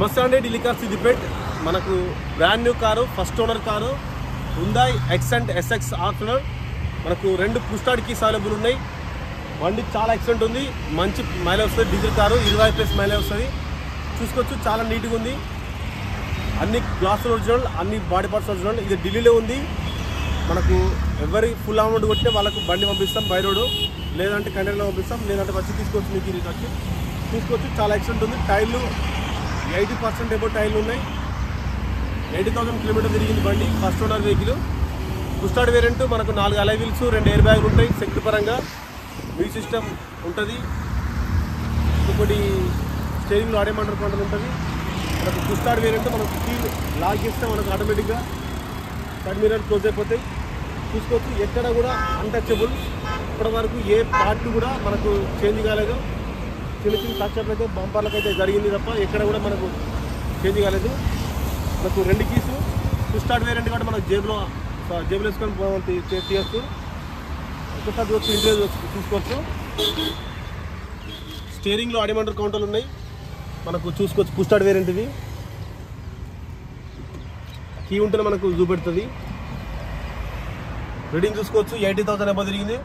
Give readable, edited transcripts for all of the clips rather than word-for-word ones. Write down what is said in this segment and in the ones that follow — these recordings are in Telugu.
నమస్తే అండి, ఢిల్లీ కార్ సిద్దిపేట్. మనకు brand new car, first owner car Hyundai Xcent SX ఆర్ఫనర్. మనకు 2 పుష్ స్టార్ట్ కీస్ అవైలబుల్ ఉన్నాయి. బండి చాలా ఎక్సెంట్ ఉంది, మంచి మైలేజ్ వస్తుంది. డీజిల్ కారు 20+ మైలేజ్ వస్తుంది. చూసుకోవచ్చు, చాలా నీట్గా ఉంది. అన్ని గ్లాస్ ఒరిజినల్, అన్ని బాడీ పార్ట్స్ ఒరిజినల్. ఇది ఢిల్లీలో ఉంది. మనకు ఎవరి ఫుల్ అమౌంట్ కొట్టే వాళ్ళకు బండి పంపిస్తాం బై రోడ్, లేదంటే కంటైనర్లో పంపిస్తాం, లేదంటే వచ్చి తీసుకోవచ్చు. మీకు ఇది వచ్చి చూసుకోవచ్చు, చాలా ఎక్సెంట్ ఉంది. టైర్లు 80% అబౌవ్ టైర్లు ఉన్నాయి. 80,000 కిలోమీటర్ తిరిగింది బండి. First owner vehicle. Push start variant. మనకు 4 అలై వీల్స్, 2 ఎయిర్ బ్యాగులు ఉంటాయి. సెక్యూరిటీ పరంగా మ్యూజిక్ సిస్టమ్ ఉంటుంది. ఇంకొకటి స్టీరింగ్లో ఆడియో కంట్రోల్ ఉంటుంది. మనకు పుష్ స్టార్ట్ వేరియంట్. మనకు కీ లాక్ చేస్తే మనకు ఆటోమేటిక్గా సైడ్ మిర్రర్ క్లోజ్ అయిపోతాయి. చూసుకోవచ్చు, ఎక్కడ కూడా అన్టచబుల్. ఇప్పటి వరకు ఏ పార్ట్ కూడా మనకు చేంజ్ కాలేదు. చిన్న చిన్న టచ్అప్లు అయితే బంపర్లకు అయితే జరిగింది తప్ప ఎక్కడ కూడా మనకు చేంజ్ కాలేదు. మనకు 2 కీసు. పుష్ స్టార్ట్ వేరియంట్ కాబట్టి మనకు జేబులో వేసుకొని తీయచ్చు. ఒకసారి చూసి ఇంటర్వ్యూ చూసుకోవచ్చు. స్టీరింగ్లో ఆడియో కౌంటర్లు ఉన్నాయి. మనకు చూసుకోవచ్చు, పుష్ స్టార్ట్ వేరియంట్ ఇది. కీ ఉంటేనే మనకు చూపెడుతుంది. రీడింగ్ చూసుకోవచ్చు, 80,000 అబౌవ్ తిరిగింది.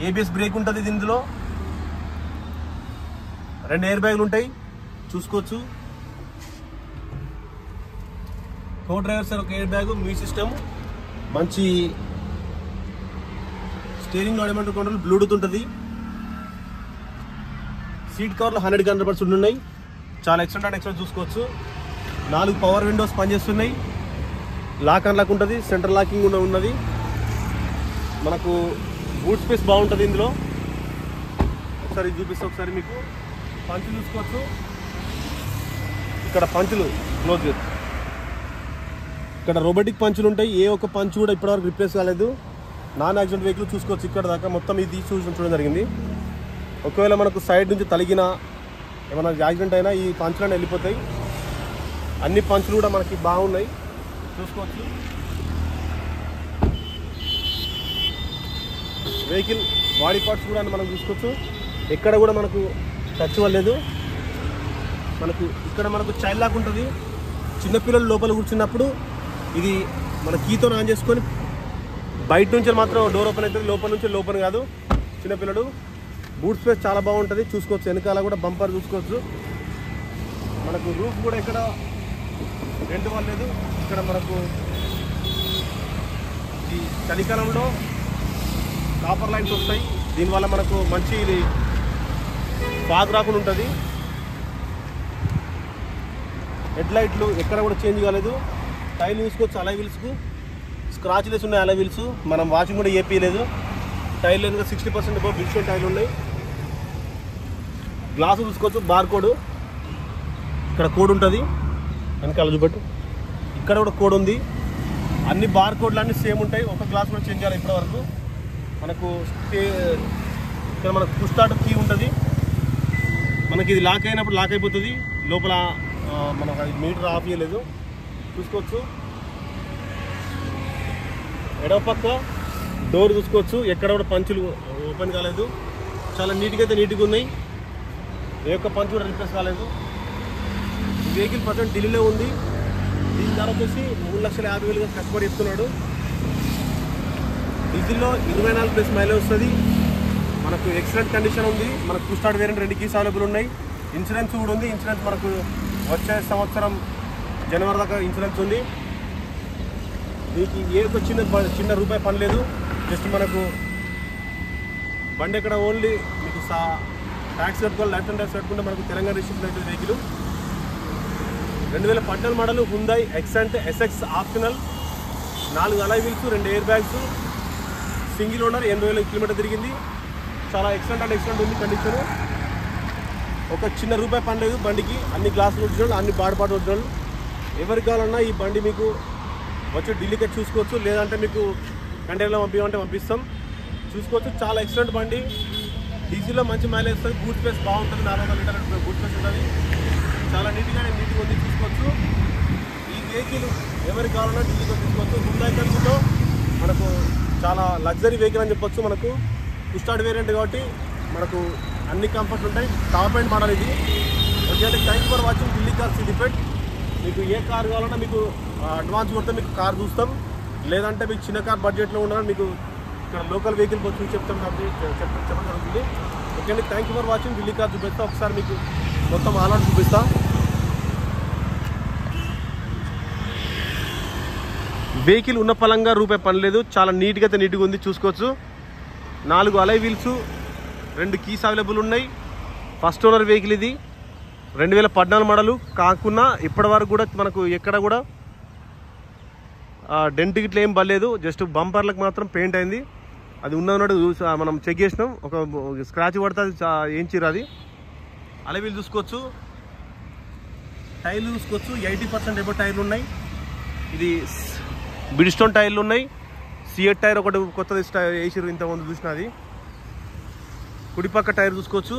ఏబిఎస్ బ్రేక్ ఉంటుంది దీనిలో. 2 ఎయిర్ బ్యాగులు ఉంటాయి. చూసుకోవచ్చు, కో driver sir 1 air bag, music system, మంచి స్టీరింగ్ ఆడియో కంట్రోల్, బ్లూటూత్ ఉంటుంది. సీట్ కవర్లు 100% ఉన్నాయి. చాలా ఎక్సలెంట్ చూసుకోవచ్చు. 4 పవర్ విండోస్ పనిచేస్తున్నాయి. లాక్ అన్లాక్ ఉంటుంది, సెంటర్ లాకింగ్ కూడా ఉన్నది. మనకు బూట్ స్పేస్ బాగుంటుంది ఇందులో. ఒకసారి చూపిస్తే ఒకసారి మీకు పంచులు చూసుకోవచ్చు. ఇక్కడ పంచులు క్లోజ్, ఇక్కడ రోబోటిక్ పంచులు ఉంటాయి. ఏ ఒక్క పంచు కూడా ఇప్పటివరకు రిప్లేస్ కాలేదు. నాన్ యాక్సిడెంట్ వెహికల్ చూసుకోవచ్చు. ఇక్కడ దాకా మొత్తం ఇది చూడడం జరిగింది. ఒకవేళ మనకు సైడ్ నుంచి తలిగినా ఏమైనా యాక్సిడెంట్ అయినా ఈ పంచులన్నీ వెళ్ళిపోతాయి. అన్ని పంచులు కూడా మనకి బాగున్నాయి, చూసుకోవచ్చు. వెహికల్ బాడీ పార్ట్స్ కూడా మనం చూసుకోవచ్చు. ఎక్కడ కూడా మనకు టచ్ అవ్వలేదు. మనకు ఇక్కడ మనకు చైల్డ్ లాక్ ఉంటుంది. చిన్నపిల్లలు లోపల కూర్చున్నప్పుడు ఇది మన కీతో ఆన్ చేసుకొని బయట నుంచి మాత్రం డోర్ ఓపెన్ అవుతుంది, లోపల నుంచి ఓపెన్ కాదు. చిన్నపిల్లలు. బూట్ స్పేస్ చాలా బాగుంటుంది, చూసుకోవచ్చు. వెనకాల కూడా బంపర్ చూసుకోవచ్చు. మనకు రూఫ్ కూడా ఇక్కడ రెంట్ వాళ్ళలేదు. ఇక్కడ మనకు ఈ చలికాలంలో కాపర్ లైన్స్ వస్తాయి. దీనివల్ల మనకు మంచి ఇది ఫాగ్ రాకుండా ఉంటుంది. హెడ్ లైట్లు ఎక్కడ కూడా చేంజ్ కాలేదు. టైర్లు చూసుకోవచ్చు, అలై వీల్స్కు స్క్రాచ్ లెస్ ఉన్నాయి. అలై వీల్స్ మనం వాషింగ్ కూడా ఏపీయలేదు. టైర్లు ఎందుకు 60% అబౌవ్ బిల్షెట్ టైర్లు ఉన్నాయి. గ్లాసు చూసుకోవచ్చు, బార్ కోడ్. ఇక్కడ కోడ్ ఉంటుంది, వెనకాల చూపెట్టు. ఇక్కడ కూడా కోడ్ ఉంది. అన్ని బార్ కోడ్లు అన్నీ సేమ్ ఉంటాయి. ఒక గ్లాస్ కూడా చేంజ్ చేయాలి ఇప్పటివరకు. మనకు ఇక్కడ మనకు పుష్ స్టార్ట్ కీ ఉంటుంది. మనకి ఇది లాక్ అయినప్పుడు లాక్ అయిపోతుంది. లోపల మనకు అది మీటర్ ఆఫ్ చేయలేదు, చూసుకోవచ్చు. ఎడవ పక్క డోర్ చూసుకోవచ్చు, ఎక్కడ కూడా పంచులు ఓపెన్ కాలేదు. చాలా నీట్గా అయితే నీట్గా ఉన్నాయి. ఏ ఒక్క పంచు కూడా రిప్లేస్ కాలేదు. ఈ వెహికల్ ప్రజెంట్ ఢిల్లీలో ఉంది. దీని ధర వచ్చేసి 3,50,000 కష్టపడి ఇస్తున్నాడు. డీజిల్లో 24+ మైలేజ్ వస్తుంది. మనకు ఎక్సలెంట్ కండిషన్ ఉంది. మనకు push start variant 2 keys available ఉన్నాయి. ఇన్సూరెన్స్ కూడా ఉంది. ఇన్సూరెన్స్ మనకు వచ్చే సంవత్సరం జనవరి దాకా ఇన్సూరెన్స్ ఉంది. దీనికి ఏ ఒక చిన్న రూపాయి పని లేదు. జస్ట్ మనకు బండి ఎక్కడ ఓన్లీ మీకు ట్యాక్స్ కట్టుకోవాలి, లైఫ్ టైం ట్యాక్స్ కట్టుకుంటే మనకు తెలంగాణ రిజిస్ట్రేషన్ అయితే vehicle. 2014 model Hyundai Xcent SX optional. 4 alloy wheels, 2 air bags, single owner, 80,000 kilometre తిరిగింది. చాలా ఎక్సలెంట్ ఉంది కండిషన్. ఒక చిన్న రూపాయి పని లేదు బండికి. అన్ని గ్లాసులు ఒరిజినల్, అన్ని బాడీ పార్ట్ ఒరిజినల్. ఎవరికి కావాలన్నా ఈ బండి మీకు వచ్చి ఢిల్లీకి చూసుకోవచ్చు, లేదంటే మీకు కంటైనర్లో పంపించమంటే పంపిస్తాం. చూసుకోవచ్చు, చాలా ఎక్సలెంట్ బండి. డీజిల్లో మంచి మైలేజ్ వస్తుంది. బూట్ స్పేస్ బాగుంటుంది. 400 లీటర్ల బూట్ స్పేస్ ఉంటుంది. చాలా నీట్గా ఉంది, చూసుకోవచ్చు. ఈ వెహికల్ ఎవరికి కావాలన్నా ఢిల్లీలో తీసుకోవచ్చు. హ్యుందాయ్ కంపెనీలో మనకు చాలా లగ్జరీ వెహికల్ అని చెప్పొచ్చు. మనకు పుష్ స్టార్ట్ వేరియంట్ కాబట్టి మనకు అన్ని కంఫర్ట్లు ఉంటాయి. టాప్ ఎండ్ మోడల్ ఇది. Okay, thank you for watching Delhi car Siddipet. మీకు ఏ కార్ కావాలన్నా మీకు అడ్వాన్స్ కొడితే మీకు కార్ చూస్తాం, లేదంటే మీకు చిన్న కార్ బడ్జెట్లో ఉండాలని మీకు ఇక్కడ లోకల్ వెహికల్ చూసి చెప్తాం చెప్పడం జరుగుతుంది. ఓకే అండి, thank you for watching Delhi car చూపిస్తా. ఒకసారి మీకు మొత్తం ఆల్ చూపిస్తా. వెహికల్ ఉన్న పలంగా రూపాయి పని లేదు, చాలా నీట్గా అయితే నీట్గా ఉంది చూసుకోవచ్చు. 4 అలై వీల్స్, 2 కీస్ అవైలబుల్ ఉన్నాయి. ఫస్ట్ ఓనర్ వెహికల్ ఇది, 2014 మోడలు కాకుండా ఇప్పటి వరకు కూడా మనకు ఎక్కడ కూడా డెంట్ గిట్ల ఏం పడలేదు. జస్ట్ బంపర్లకు మాత్రం పెయింట్ అయింది, అది ఉన్నట్టు మనం చెక్ చేసినాం. ఒక స్క్రాచ్ పడితే అది ఏం చీర అది. అలై వీల్ చూసుకోవచ్చు, టైర్లు చూసుకోవచ్చు, 80% ఎబో టైర్లు ఉన్నాయి. ఇది బిడ్స్టోన్ టైర్లు ఉన్నాయి. సిఎట్ టైర్ ఒకటి కొత్తది వేసిరు, ఇంతకుముందు చూసిన అది. కుడిపక్క టైర్ చూసుకోవచ్చు.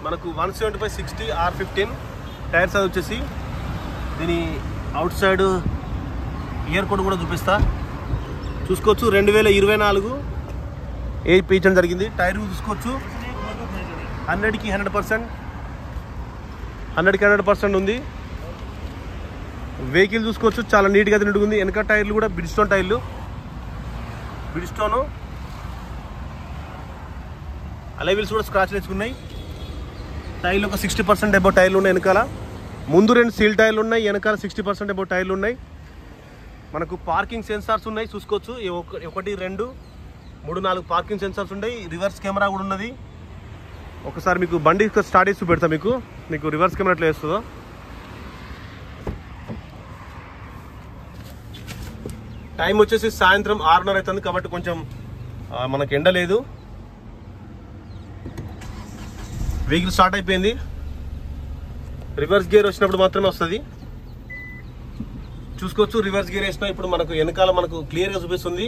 మనకు 175/60 R15 టైర్స్ అది వచ్చేసి. దీని అవుట్ సైడ్ ఇయర్ కోడ్ కూడా చూపిస్తా చూసుకోవచ్చు. 2024 ఏజ్ పీచడం జరిగింది. టైర్ చూసుకోవచ్చు, 100కి 100% ఉంది. వెహికల్ చూసుకోవచ్చు, చాలా నీట్గా తిన్నట్టుగా ఉంది. వెనక టైర్లు కూడా బిడ్స్టోన్ టైర్లు, బిడ్స్టోను. అలై వీల్స్ కూడా స్క్రాచ్ తెచ్చుకున్నాయి. టైర్లు ఒక 60% అబౌవ్ టైర్లు ఉన్నాయి వెనకాల. ముందు 2 సీల్ టైర్లు ఉన్నాయి, వెనకాల 60% అబౌవ్ టైర్లు ఉన్నాయి. మనకు పార్కింగ్ సెన్సార్స్ ఉన్నాయి చూసుకోవచ్చు. 1, 2, 3, 4 పార్కింగ్ సెన్సార్స్ ఉన్నాయి. రివర్స్ కెమెరా కూడా ఉన్నది. ఒకసారి మీకు బండి స్టార్ట్ చేసి పెడతా మీకు రివర్స్ కెమెరా ఎట్లా వేస్తుందో. టైం వచ్చేసి సాయంత్రం 6:30 అవుతుంది కాబట్టి కొంచెం మనకు ఎండ లేదు. వెహికల్ స్టార్ట్ అయిపోయింది. రివర్స్ గేర్ వచ్చినప్పుడు మాత్రమే వస్తుంది చూసుకోవచ్చు. రివర్స్ గేర్ వేసినా ఇప్పుడు మనకు వెనకాల మనకు క్లియర్గా చూపిస్తుంది.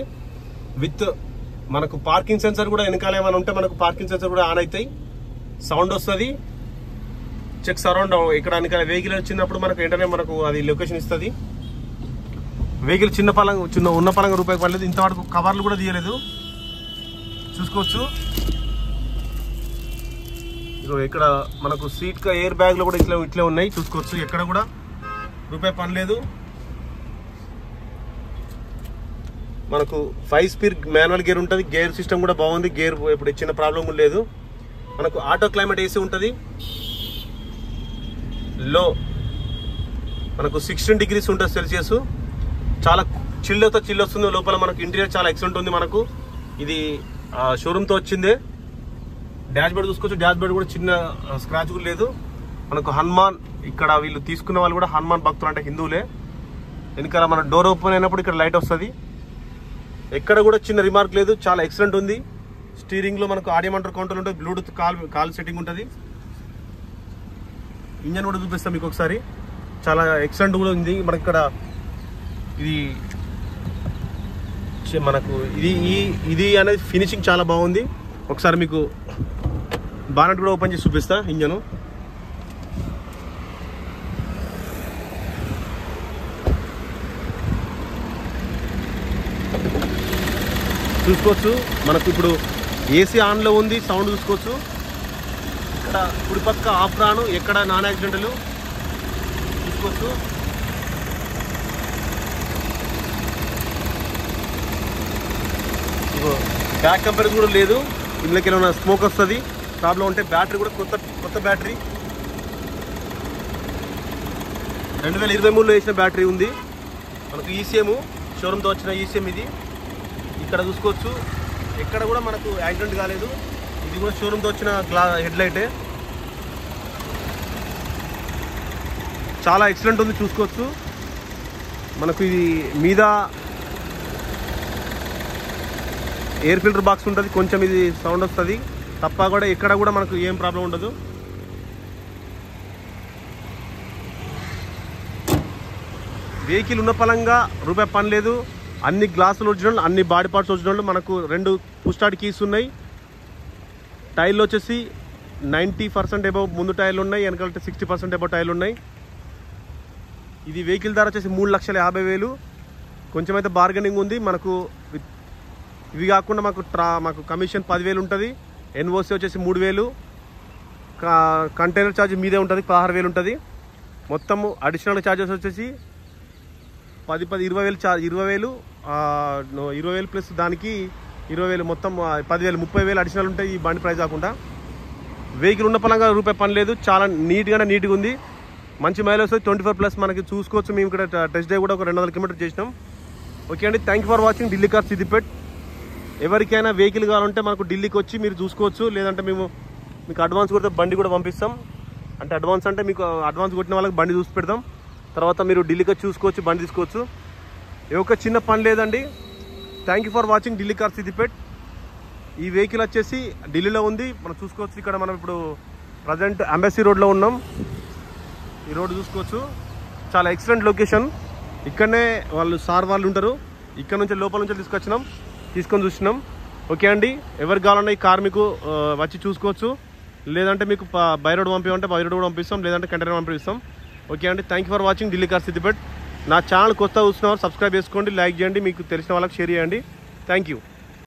విత్ మనకు పార్కింగ్ సెన్సర్ కూడా వెనకాల ఏమైనా ఉంటే మనకు పార్కింగ్ సెన్సర్ కూడా ఆన్ అవుతాయి. సౌండ్ వస్తుంది. చెక్ సరౌండ్ ఇక్కడ వెనకాల వెహికల్ వచ్చినప్పుడు మనకు వెంటనే మనకు అది లొకేషన్ ఇస్తుంది. వెహికల్ ఉన్న పలంగా రూపాయి పడలేదు. ఇంతవరకు కవర్లు కూడా తీయలేదు చూసుకోవచ్చు. ఇక్కడ మనకు సీట్ ఎయిర్ బ్యాగ్లు కూడా ఇట్లా ఉన్నాయి చూసుకోవచ్చు. ఎక్కడ కూడా రూపాయి పని లేదు. మనకు 5 స్పీడ్ మాన్యువల్ గేర్ ఉంటుంది. గేర్ సిస్టమ్ కూడా బాగుంది. గేర్ ఇప్పుడు చిన్న ప్రాబ్లం లేదు. మనకు ఆటో క్లైమేట్ ఏసీ ఉంటుంది. లో మనకు 16 degrees ఉంటుంది సెల్సియస్. చాలా చిల్ వస్తుంది లోపల. మనకు ఇంటీరియర్ చాలా ఎక్సలెంట్ ఉంది. మనకు ఇది షోరూమ్తో వచ్చిందే. డాష్ బోర్డ్ చూసుకోవచ్చు. డాష్ బోర్డ్ కూడా చిన్న స్క్రాచ్ కూడా లేదు. మనకు హనుమాన్, ఇక్కడ వీళ్ళు తీసుకున్న వాళ్ళు కూడా హనుమాన్ భక్తులు, అంటే హిందువులే. వెనకాల మన డోర్ ఓపెన్ అయినప్పుడు ఇక్కడ లైట్ వస్తుంది. ఎక్కడ కూడా చిన్న రిమార్క్ లేదు. చాలా ఎక్సలెంట్ ఉంది. స్టీరింగ్ లో మనకు ఆడియో మానిటర్ కౌంటర్ ఉంటుంది. బ్లూటూత్ కాల్ సెట్టింగ్ ఉంటుంది. ఇంజన్ కూడా చూపిస్తాం మీకు ఒకసారి. చాలా ఎక్సలెంట్ కూడా ఉంది. మనకి ఇక్కడ ఇది మనకు ఇది అనేది ఫినిషింగ్ చాలా బాగుంది. ఒకసారి మీకు బానెట్ కూడా ఓపెన్ చేసి చూపిస్తా. ఇంజను చూసుకోవచ్చు. మనకు ఇప్పుడు ఏసీ ఆన్లో ఉంది. సౌండ్ చూసుకోవచ్చు. ఇక్కడ కుడిపక్క ఆఫ్ రాను, ఎక్కడ నాన్ యాక్సిడెంటల్ చూసుకోవచ్చు. బ్యాక్ కంపెనీ కూడా లేదు. ఇందులోకి ఏమైనా స్మోక్ వస్తుంది ప్రాబ్లం ఉంటే. బ్యాటరీ కూడా కొత్త బ్యాటరీ 2023లో వేసిన బ్యాటరీ ఉంది. మనకు ఈసీఎం షోరూమ్తో వచ్చిన ఈసీఎం ఇది. ఇక్కడ చూసుకోవచ్చు. ఎక్కడ కూడా మనకు యాక్సిడెంట్ కాలేదు. ఇది కూడా షోరూమ్తో వచ్చిన హెడ్ లైటే. చాలా ఎక్సలెంట్ ఉంది చూసుకోవచ్చు. మనకు ఇది మీద ఎయిర్ ఫిల్టర్ బాక్స్ ఉంటుంది. కొంచెం ఇది సౌండ్ వస్తుంది తప్ప కూడా ఎక్కడ కూడా మనకు ఏం ప్రాబ్లం ఉండదు. వెహికల్ ఉన్న పలంగా రూపాయి పని లేదు. అన్ని గ్లాసులు ఒరిజినల్, అన్ని బాడీ పార్ట్స్ ఒరిజినల్. మనకు 2 పుష్ స్టార్ట్ కీస్ ఉన్నాయి. టైర్లు వచ్చేసి 90% అబౌవ్ ముందు టైర్లు ఉన్నాయి. వెనకాల 60% అబౌవ్ టైర్లు ఉన్నాయి. ఇది వెహికల్ ధర వచ్చేసి 3,50,000. కొంచెం అయితే బార్గెనింగ్ ఉంది మనకు. ఇవి కాకుండా మాకు కమిషన్ 10,000 ఉంటుంది. ఎన్ఓసి వచ్చేసి 3000, కంటైనర్ ఛార్జ్ మీదే ఉంటుంది 16,000 ఉంటుంది. మొత్తము అడిషనల్ ఛార్జెస్ వచ్చేసి 20,000 ఛార్జ్ 20,000 ప్లస్ దానికి 20,000 మొత్తం 10,000 30,000 అడిషనల్ ఉంటాయి ఈ బండి ప్రైస్ కాకుండా. వెహికల్ ఉన్న పరంగా రూపాయి పని లేదు, చాలా నీట్గా ఉంది. మంచి మైలేజ్ వస్తుంది 24+ మనకి చూసుకోవచ్చు. మేము ఇక్కడ టెస్ట్ డ్రైవ్ కూడా ఒక 200 కిలోమీటర్ చేసినాం. ఓకే అండి, thank you for watching Delhi car Siddipet. ఎవరికైనా వెహికల్ కావాలంటే మనకు ఢిల్లీకి వచ్చి మీరు చూసుకోవచ్చు, లేదంటే మీకు అడ్వాన్స్ కొడితే బండి కూడా పంపిస్తాం. అంటే అడ్వాన్స్ అంటే మీకు అడ్వాన్స్ కొట్టిన వాళ్ళకి బండి చూసి పెడతాం, తర్వాత మీరు ఢిల్లీకి వచ్చి చూసుకోవచ్చు, బండి తీసుకోవచ్చు. ఏ ఒక్క చిన్న పని లేదండి. Thank you for watching Delhi car Siddipet. ఈ వెహికల్ వచ్చేసి ఢిల్లీలో ఉంది, మనం చూసుకోవచ్చు. ఇక్కడ మనం ఇప్పుడు ప్రజెంట్ ఎంబసీ రోడ్లో ఉన్నాం. ఈ రోడ్ చూసుకోవచ్చు, చాలా ఎక్సలెంట్ లొకేషన్. ఇక్కడనే వాళ్ళు ఉంటారు. ఇక్కడ నుంచి లోపల నుంచి తీసుకొని చూసినాం. ఓకే అండి, ఎవరికి కావాలన్నా ఈ కార్ మీకు వచ్చి చూసుకోవచ్చు, లేదంటే మీకు బై రోడ్ పంపించమంటే బై రోడ్ కూడా పంపిస్తాం, లేదంటే కంటైనర్ పంపిస్తాం. ఓకే అండి, thank you for watching Delhi car Siddipet. నా ఛానల్ కొత్త చూస్తున్నవారు సబ్స్క్రైబ్ చేసుకోండి, లైక్ చేయండి, మీకు తెలిసిన వాళ్ళకి షేర్ చేయండి. Thank you.